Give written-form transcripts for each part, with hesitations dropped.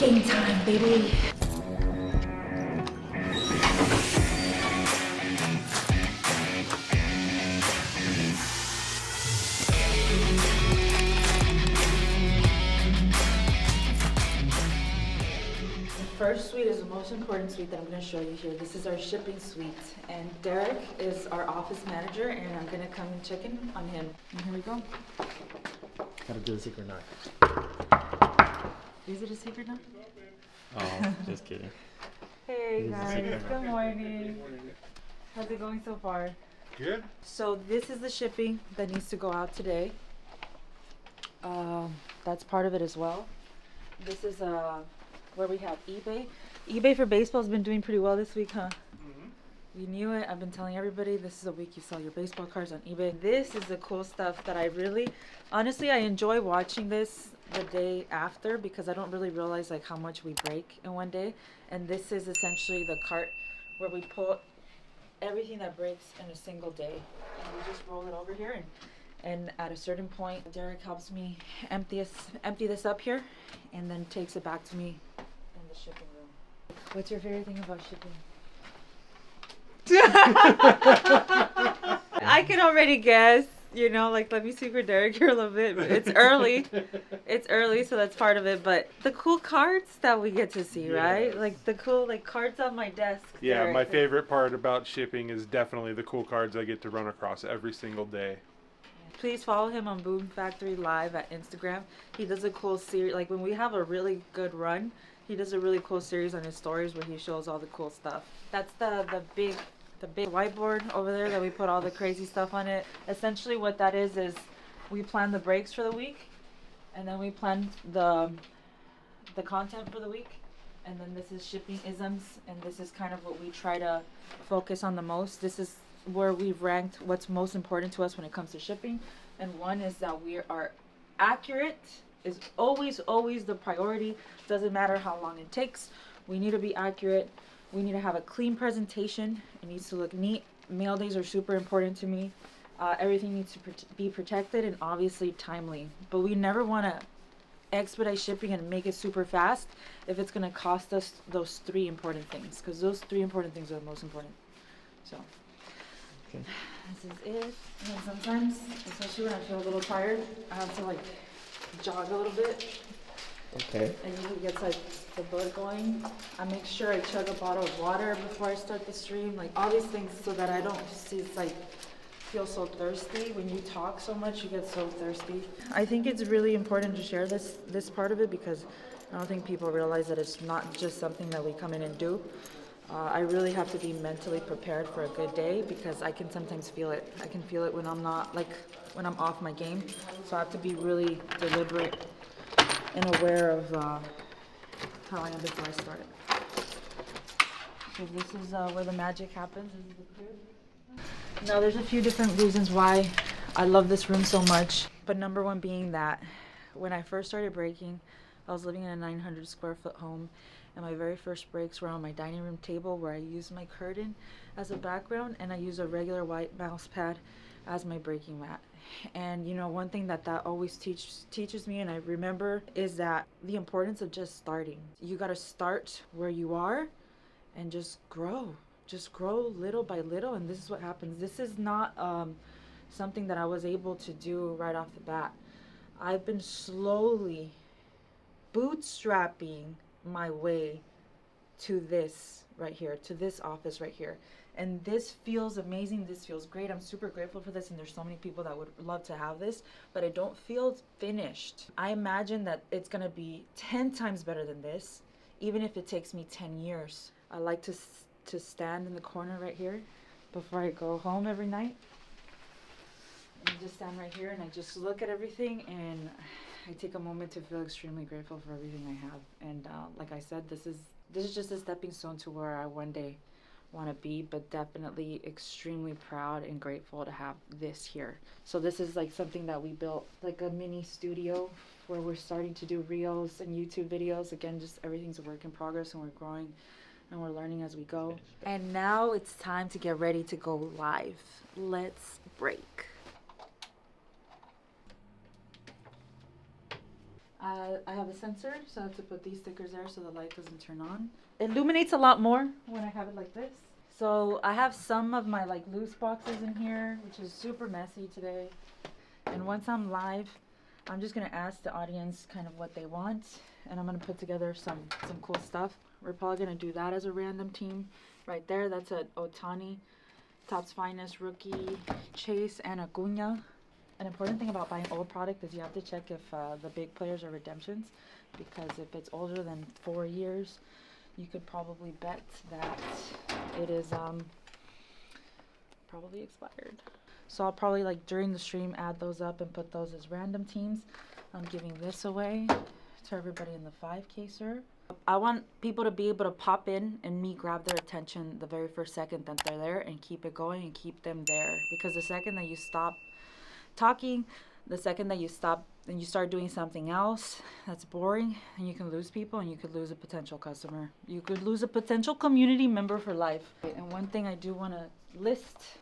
Game time, baby. The first suite is the most important suite that I'm going to show you here. This is our shipping suite, and Derek is our office manager, and I'm going to come and check in on him. And here we go. Gotta do the secret knock. Is it a secret now? Oh, just kidding. Hey guys, good morning. How's it going so far? Good. So this is the shipping that needs to go out today. That's part of it as well. This is where we have eBay. eBay for baseball has been doing pretty well this week, huh? We knew it. I've been telling everybody this is a week you sell your baseball cards on eBay. This is the cool stuff that I really, honestly, I enjoy watching this the day after because I don't really realize like how much we break in one day. And this is essentially the cart where we put everything that breaks in a single day. And we just roll it over here and at a certain point, Derek helps me empty this up here and then takes it back to me in the shipping room. What's your favorite thing about shipping? I can already guess, you know, like let me see for Derek here a little bit. It's early. It's early, so that's part of it. But the cool cards that we get to see, right? Like the cool cards on my desk. Yeah, Derek. my favorite part about shipping is definitely the cool cards I get to run across every single day. Please follow him on Boom Factory Live at Instagram. He does a cool series. Like when we have a really good run, he does a really cool series on his stories where he shows all the cool stuff. That's the big whiteboard over there that we put all the crazy stuff on it. Essentially what that is we plan the breaks for the week, and then we plan the content for the week, and then this is shipping isms, and this is kind of what we try to focus on the most. This is where we've ranked what's most important to us when it comes to shipping, and one is that we are accurate is always the priority. Doesn't matter how long it takes, we need to be accurate. We need to have a clean presentation. It needs to look neat. Mail days are super important to me. Everything needs to be protected and obviously timely, but we never want to expedite shipping and make it super fast if it's going to cost us those three important things, because those three important things are the most important. So Okay. this is it. And then sometimes, especially when I feel a little tired, I have to like jog a little bit. Okay. And usually gets like the blood going. I make sure I chug a bottle of water before I start the stream. Like all these things so that I don't feel so thirsty. When you talk so much, you get so thirsty. I think it's really important to share this part of it because I don't think people realize that it's not just something that we come in and do. I really have to be mentally prepared for a good day because I can sometimes feel it. I can feel it when I'm not, when I'm off my game. So I have to be really deliberate and aware of how I am before I start it. So this is where the magic happens. This is the crib. Now there's a few different reasons why I love this room so much. But number one being that when I first started breaking, I was living in a 900 square foot home. And my very first breaks were on my dining room table where I used my curtain as a background and I use a regular white mouse pad as my breaking mat. And you know, one thing that always teaches me and I remember is that the importance of just starting. You got to start where you are and just grow little by little, and this is what happens. This is not something that I was able to do right off the bat. I've been slowly bootstrapping my way to this right here, to this office right here. And this feels amazing. This feels great. I'm super grateful for this. And there's so many people that would love to have this, but I don't feel finished. I imagine that it's going to be 10 times better than this, even if it takes me 10 years. I like to stand in the corner right here before I go home every night. And just stand right here and I just look at everything and I take a moment to feel extremely grateful for everything I have. And like I said, this is just a stepping stone to where I one day want to be, but definitely extremely proud and grateful to have this here. So this is like something that we built, like a mini studio where we're starting to do reels and YouTube videos. Again, just everything's a work in progress and we're growing and we're learning as we go. And now it's time to get ready to go live. Let's break. I I have a sensor, so I have to put these stickers there so the light doesn't turn on. It illuminates a lot more when I have it like this. So I have some of my like loose boxes in here, which is super messy today. And once I'm live, I'm just gonna ask the audience kind of what they want, and I'm gonna put together some cool stuff. We're probably gonna do that as a random team. Right there, that's a Otani, Topps Finest rookie, Chase, and Acuna. An important thing about buying old product is you have to check if the big players are redemptions, because if it's older than 4 years, you could probably bet that it is probably expired. So I'll probably like during the stream add those up and put those as random teams. I'm giving this away to everybody in the 5K. I want people to be able to pop in and me grab their attention the very first second that they're there and keep it going and keep them there, because the second that you stop talking, the second that you stop and you start doing something else that's boring, and you can lose people, and you could lose a potential customer. You could lose a potential community member for life. And one thing I do want to list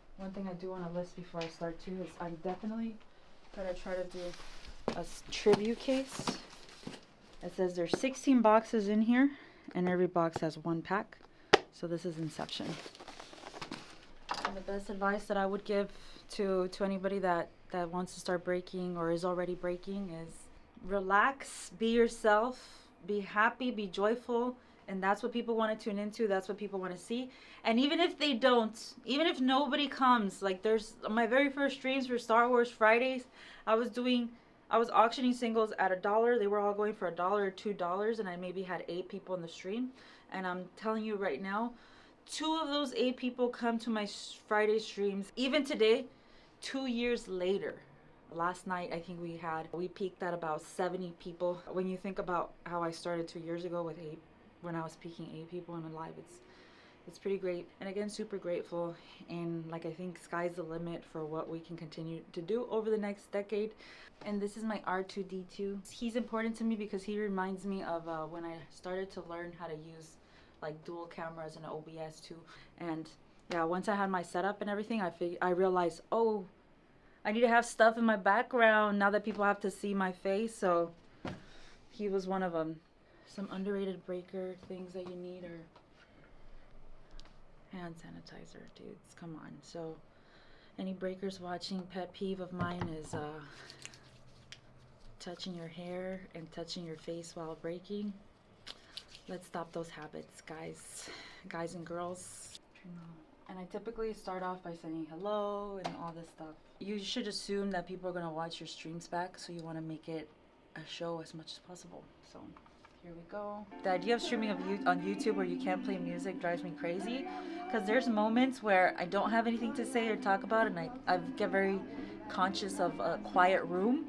before I start too is I'm definitely gonna try to do a tribute case. It says there's 16 boxes in here, and every box has 1 pack. So this is Inception. And the best advice that I would give to anybody that wants to start breaking or is already breaking is relax, be yourself, be happy, be joyful, and that's what people want to tune into. That's what people want to see. And even if they don't, even if nobody comes, like there's my very first streams for Star Wars Fridays, I was auctioning singles at $1. They were all going for $1 or $2, and I maybe had 8 people in the stream. And I'm telling you right now, 2 of those 8 people come to my Friday streams. Even today, 2 years later, last night I think we peaked at about 70 people. When you think about how I started 2 years ago with 8, when I was peaking 8 people in a live, it's pretty great. And again, super grateful, and like I think sky's the limit for what we can continue to do over the next decade. And this is my R2D2. He's important to me because he reminds me of when I started to learn how to use like dual cameras and OBS too. And yeah, once I had my setup and everything, I realized, oh, I need to have stuff in my background now that people have to see my face. So he was one of them. Some underrated breaker things that you need are hand sanitizer, dudes. Come on. So any breakers watching, pet peeve of mine is touching your hair and touching your face while breaking. Let's stop those habits, guys and girls. And I typically start off by saying hello and all this stuff. You should assume that people are going to watch your streams back, so you want to make it a show as much as possible. So here we go. The idea of streaming on YouTube where you can't play music drives me crazy, because there's moments where I don't have anything to say or talk about, and I get very conscious of a quiet room.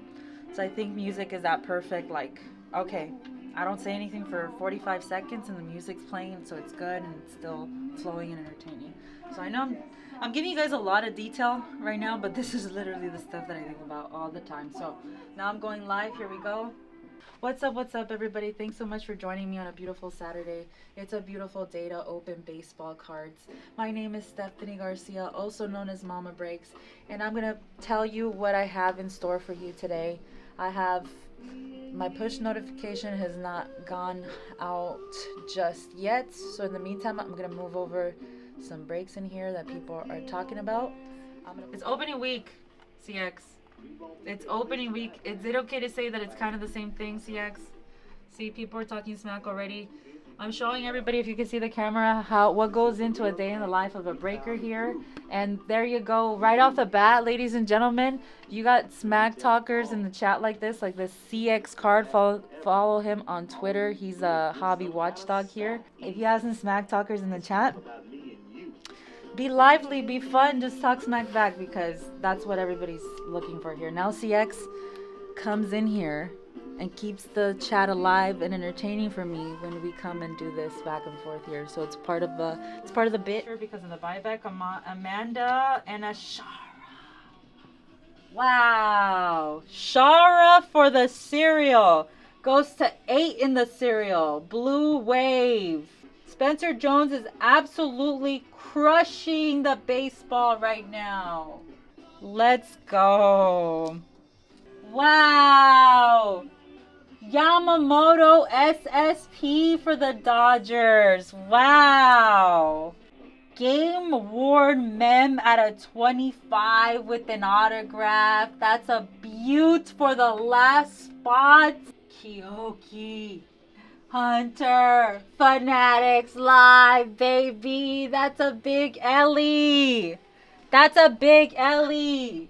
So I think music is that perfect, like, okay, I don't say anything for 45 seconds and the music's playing, so it's good and it's still flowing and entertaining. So I know I'm giving you guys a lot of detail right now, but this is literally the stuff that I think about all the time. So now I'm going live. Here we go. What's up, everybody? Thanks so much for joining me on a beautiful Saturday. It's a beautiful day to open baseball cards. My name is Stephanie Garcia, also known as Mama Breaks, and I'm going to tell you what I have in store for you today. I have my push notification has not gone out just yet, so in the meantime I'm gonna move over some breaks in here that people are talking about. It's opening week, CX. It's opening week. Is it okay to say that it's kind of the same thing, CX? See, people are talking smack already. I'm showing everybody, if you can see the camera, what goes into a day in the life of a breaker here. And there you go. Right off the bat, ladies and gentlemen, you got smack talkers in the chat like this CX card. Follow him on Twitter. He's a hobby watchdog here. If you have some smack talkers in the chat, be lively, be fun, just talk smack back, because that's what everybody's looking for here. Now CX comes in here and keeps the chat alive and entertaining for me when we come and do this back and forth here. So it's part of the bit because of the buyback. Amanda and Ashara. Wow, Shara for the cereal goes to 8 in the cereal. Blue Wave. Spencer Jones is absolutely crushing the baseball right now. Let's go. Wow. Yamamoto SSP for the Dodgers. Wow. Game worn mem at a 25 with an autograph. That's a beaut for the last spot. Kyoki. Hunter. Fanatics live, baby. That's a big Ellie. That's a big Ellie.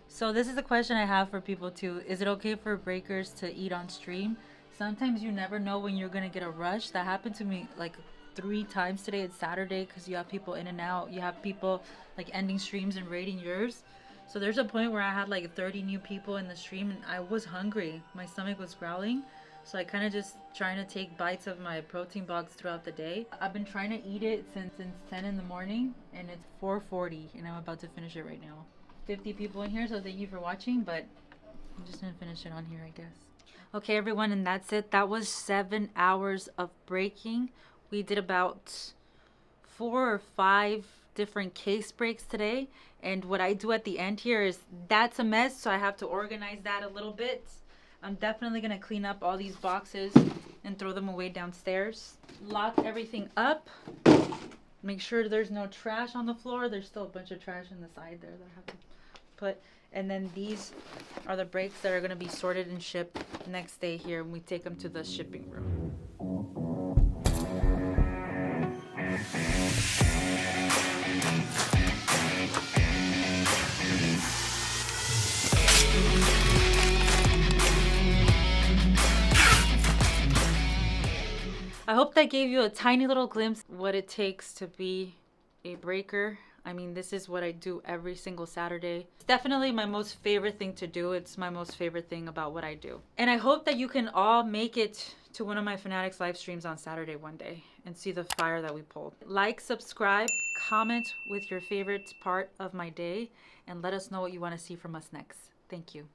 So this is a question I have for people too. Is it okay for breakers to eat on stream? Sometimes you never know when you're gonna get a rush. That happened to me like 3 times today. It's Saturday because you have people in and out. You have people like ending streams and raiding yours. So there's a point where I had like 30 new people in the stream and I was hungry. My stomach was growling. So I kind of just trying to take bites of my protein box throughout the day. I've been trying to eat it since 10 in the morning and it's 4:40 and I'm about to finish it right now. 50 people in here, so thank you for watching, but I'm just gonna finish it on here, I guess. Okay, everyone, and that's it. That was 7 hours of breaking. We did about 4 or 5 different case breaks today, and what I do at the end here is that's a mess, so I have to organize that a little bit. I'm definitely gonna clean up all these boxes and throw them away downstairs. Lock everything up. Make sure there's no trash on the floor. There's still a bunch of trash in the side there that I have to put. And then these are the breaks that are gonna be sorted and shipped next day here when we take them to the shipping room. I hope that gave you a tiny little glimpse of what it takes to be a breaker. I mean, this is what I do every single Saturday. It's definitely my most favorite thing to do. It's my most favorite thing about what I do. And I hope that you can all make it to one of my Fanatics live streams on Saturday one day and see the fire that we pulled. Like, subscribe, comment with your favorite part of my day, and let us know what you want to see from us next. Thank you.